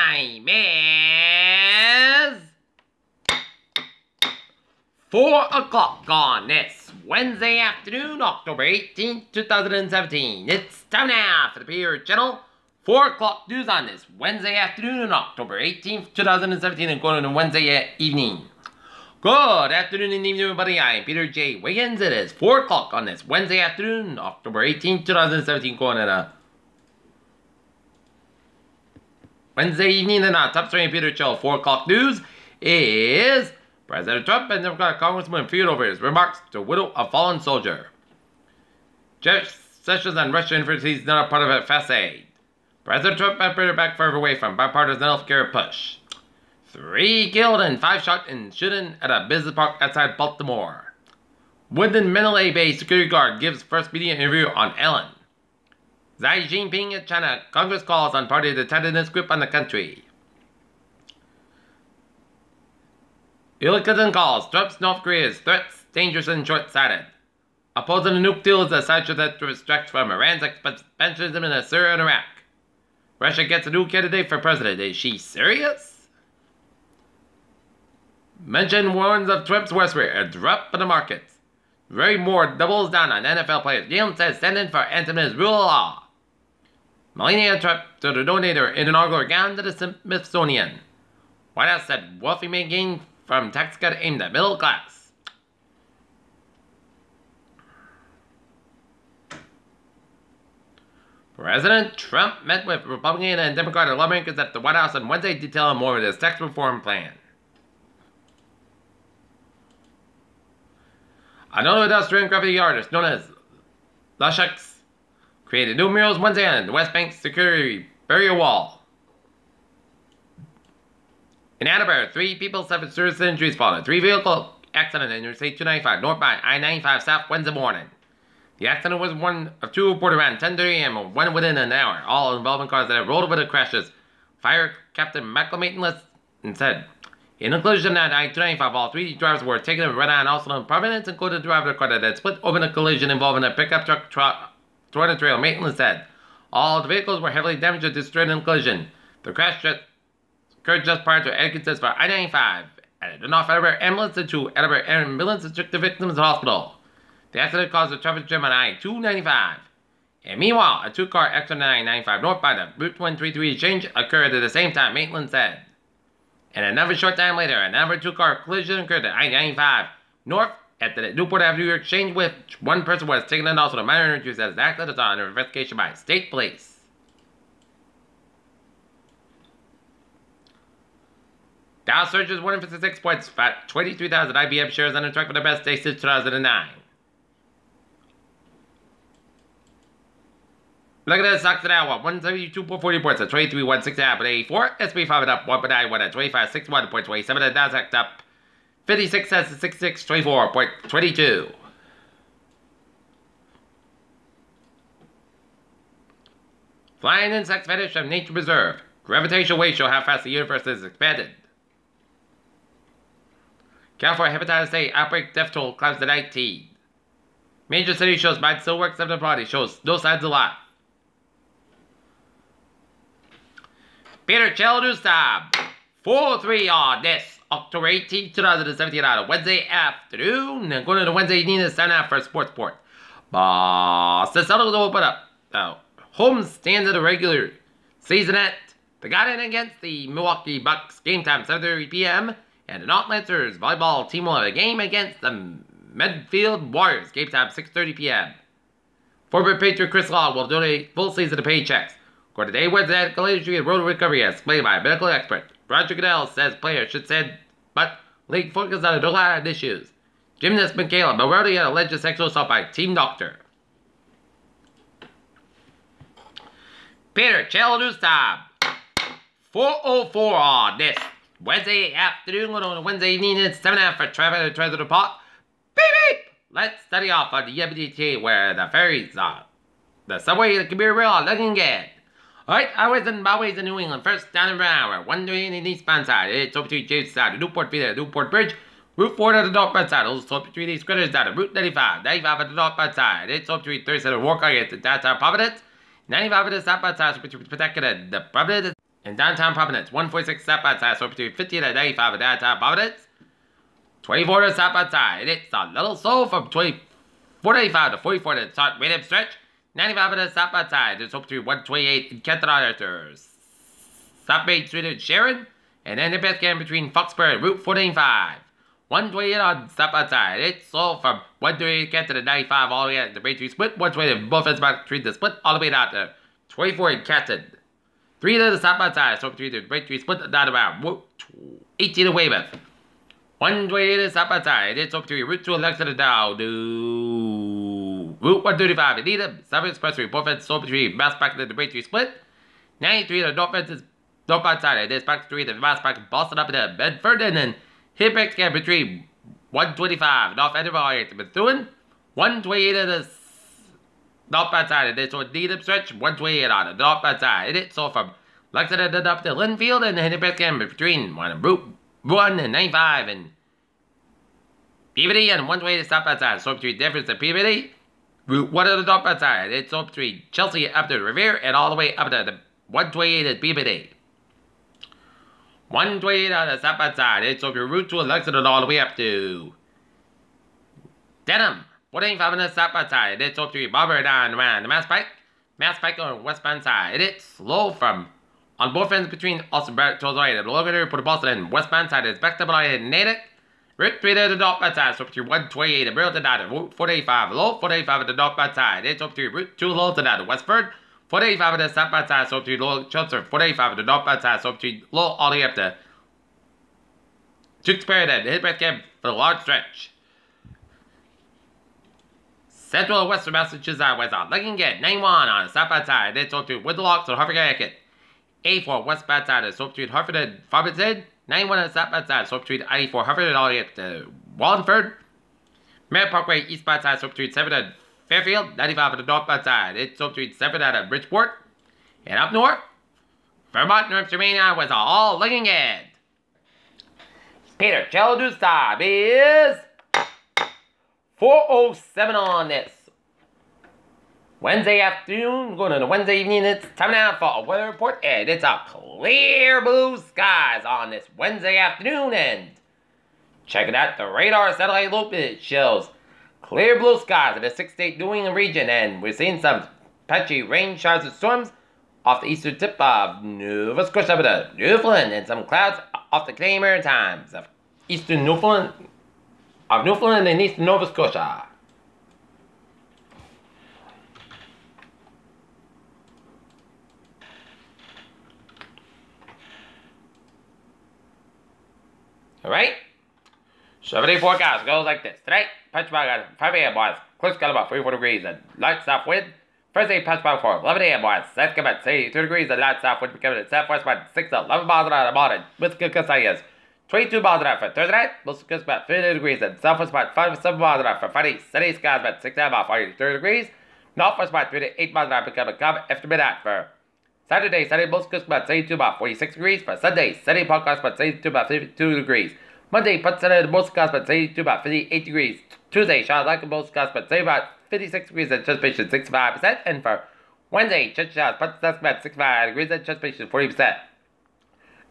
time is 4 o'clock on this Wednesday afternoon, October 18th, 2017. It's time now for the PR channel. 4 o'clock news on this Wednesday afternoon, October 18th, 2017, and going on Wednesday evening. Good afternoon and evening, everybody. I'm Peter J. Wiggins. It is 4 o'clock on this Wednesday afternoon, October 18th, 2017, going on a Wednesday evening, and our top story Peter Chill 4 o'clock news is President Trump and Democratic Congressman feud over his remarks to widow of fallen soldier. Jeff Sessions on Russian universities not a part of a fast aid. President Trump had put back further away from bipartisan healthcare push. 3 killed and 5 shot in shooting at a business park outside Baltimore. Woodland Mendeley Bay security guard gives first media interview on Ellen. Xi Jinping at China, Congress calls on party to tighten its grip on the country. Hillary Clinton calls Trump's North Korea's threats dangerous and short-sighted. Opposing a nuke deal is a sideshow that distracts from Iran's expansionism in Syria and Iraq. Russia gets a new candidate for president. Is she serious? Mention warns of Trump's worstware, a drop in the markets. Ray Moore doubles down on NFL players. Yale says stand-in for anti-Smith's rule of law. Melania Trump to the donator in an inaugural gown to the Smithsonian. White House said wealthy may gain from tax cut aimed at middle class. President Trump met with Republican and Democratic lawmakers at the White House on Wednesday detailing more of his tax reform plan. Another Australian graffiti artist known as Lashucks created new murals Wednesday on the West Bank security barrier wall. In Attleboro, 3 people suffered serious injuries following a 3-vehicle accident in Interstate 295 northbound I-95 south Wednesday morning. The accident was one of 2 reported around 10:30 a.m. and one within an hour, all involving cars that had rolled over the crashes. Fire Captain Michael Maitland said, in the collision at I-295, all 3 drivers were taken with red-eye and also in Providence, including the driver of the car that had split open a collision involving a pickup truck toward a trail. Maitland said, all the vehicles were heavily damaged or destroyed in the collision. The crash occurred just prior to exits for I-95. At the North Attleboro Ambulance, the 2 Attleboro ambulances took the victims to the hospital. The accident caused a traffic jam on I-295. And meanwhile, a 2-car accident on I-95 north by the Route 133 exchange occurred at the same time, Maitland said. And another short time later, another 2-car collision occurred at I-95 north at the Newport Avenue exchange, with one person was taken and also the minor injuries as the accident is under investigation by state police. Dow surges 156 points, at 23,000 IBM shares on the track for the best day since 2009. Look at this, stocks at hour, 172.40 points at 23,160.84. SP 5 up 1.91 at 2561.27. And Nasdaq up 56 cents at 6624.22. Flying insects vanish from nature preserve. Gravitational waves show how fast the universe is expanded. California hepatitis A outbreak death toll climbs to 19. Major city shows mind still works of the body, shows no signs of life. Peter Chill News Time. 4-3 on this October 18, 2017 on a Wednesday afternoon. And going to the Wednesday evening is time now for Sports Report. Boston Celtics open up home stand of the regular season at the Garden against the Milwaukee Bucks. Game time 7:30 p.m. And the North Lancers volleyball team will have a game against the Medfield Warriors. Game time 6:30 p.m. Former Patriot Chris Law will donate full season of paychecks. According to Wednesday medical injury and road recovery as explained by a medical expert. Roger Goodell says players should send, but league focus on a lot of issues. Gymnast Michaela Marody had alleged sexual assault by team doctor. Peter Chill News Time. 4:04 on this Wednesday afternoon, on a Wednesday evening, it's 7:30 for travel and transit report. Beep beep! Let's study off on the MBTA where the ferries are. The subway can be real looking good. Alright, highways and byways in New England. First down and around, 130 in the eastbound side. It's over to James side, the Newport Villa, Newport Bridge. Route 4 on the northbound side. Also over to the Scritters down to Route 95. 95 on the northbound side. It's over to 37 Walker at the downtown Providence. 95 on the southbound side, which is protected at the Providence. In downtown Providence, 146 south outside, so between 50 to 95 in downtown Providence. 24 to south outside. It's a little slow from 24 to 85 to 44 to start medium stretch. 95 to south outside. It's between 128 in Kenton Auditors. South Main Street in Sharon. And then the best game between Foxborough and Route 485. 128 on south outside. It's slow from 128 Kenton to 95 all the way out to the Braintree Split. 128 both ends back between the split all the way down to 24 in Kenton. 3 to the south outside. So between the Braintree Split down around Route 18 in Weymouth. 128 is up outside. It's up to Route 2 Lexington down to Route 135 in Needham. 7 Expressway, both ends so between Mass Back to the Braintree Split. 93 the north ends is north outside. It is back to 3 the Mass Back Boston up to Bedford. And then hit back again between 125 North Edinburgh to Bethune. 128 of the north outside. It is so Needham stretch. 128 on the north outside. It is so from Lexington up to Linfield. And then hit back again between Route 1 and 95 and Peabody and 128 to stop outside. So between difference and Peabody, Route 1 of the top outside. It's up between Chelsea up to Revere and all the way up to the 128 at Peabody. 128 on the stop outside. It's up your Route 2 and Lexington all the way up to Denham. 185 on the stop outside. It's up to Barber down around the Mass Pike. Mass Pike on the westbound side. It's slow from on both ends between Austin Barrett to the right and Logan for the Boston and westbound side is back to Blythe and Natick. Route 3 to the northbound side, so up to 128 and Burlington down to Route 485, low 485 at the northbound side. It's up to Route 2 low to down to Westford. 485 at the southbound side, so up to low Chelmsford. 485 at the northbound side, so up to low all the way up to Tewksbury and hit back again for the large stretch. Central and Western Massachusetts Highways on looking good. 91 on the southbound side. It's up to Winterlocks and Harvard Connecticut. 84 westbound side, so between Hartford and Farmington. 91 on the southbound side, so between 94 Hartford and all the way up to Wallingford. Merritt Parkway eastbound side, so between 7 and Fairfield. 95 on the northbound side, it's so between 7 and Bridgeport. And up north, Vermont, North Germania was all looking good. Peter, Cello News time is 4:07 on this Wednesday afternoon, going into Wednesday evening. It's time now for a weather report, and it's a clear blue skies on this Wednesday afternoon. And check it out, the radar satellite loop, it shows clear blue skies in the 6-state New England region, and we're seeing some patchy rain showers and storms off the eastern tip of Nova Scotia up to Newfoundland, and some clouds off the Canadian Maritimes of eastern Newfoundland and eastern Nova Scotia. Alright? 7-day forecast goes like this. Tonight, patch bug at 5 a.m. was close to about 34 degrees and light south wind. Thursday, patch bug for 11 a.m. was that's come at 82 degrees and light south wind becoming at southwest by 6 to 11 miles an hour in the morning. With good gust is 22 miles an hour for Thursday night. Most gust about 50 degrees and southwest by 5 to 7 miles an hour for Friday. Sunday skies about 6 to about 43 degrees. Northwest by 3 to 8 miles an hour becoming calm after midnight for Saturday, most gust about 72 about 46 degrees. For Sunday, podcast about 72 about 52 degrees. Monday, most gust about 72 about 58 degrees. Tuesday, most gust about 70 about 56 degrees and anticipation 65%. And for Wednesday, showers, about 65 degrees and anticipation 40%.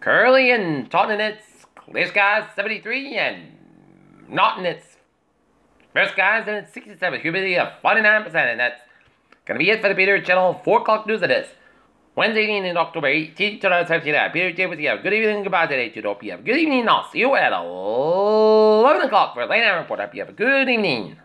Currently in Taunton, it's clear skies 73, and Naughton, it's fair skies and it's 67. Humidity of 49%, and that's gonna be it for the Peter Channel 4 o'clock news of this Wednesday evening in October 18th, 2017. Peter J with you. Good evening, goodbye today to hope you have a good evening. I'll see you at 11 o'clock for a late night report. Hope you have a good evening.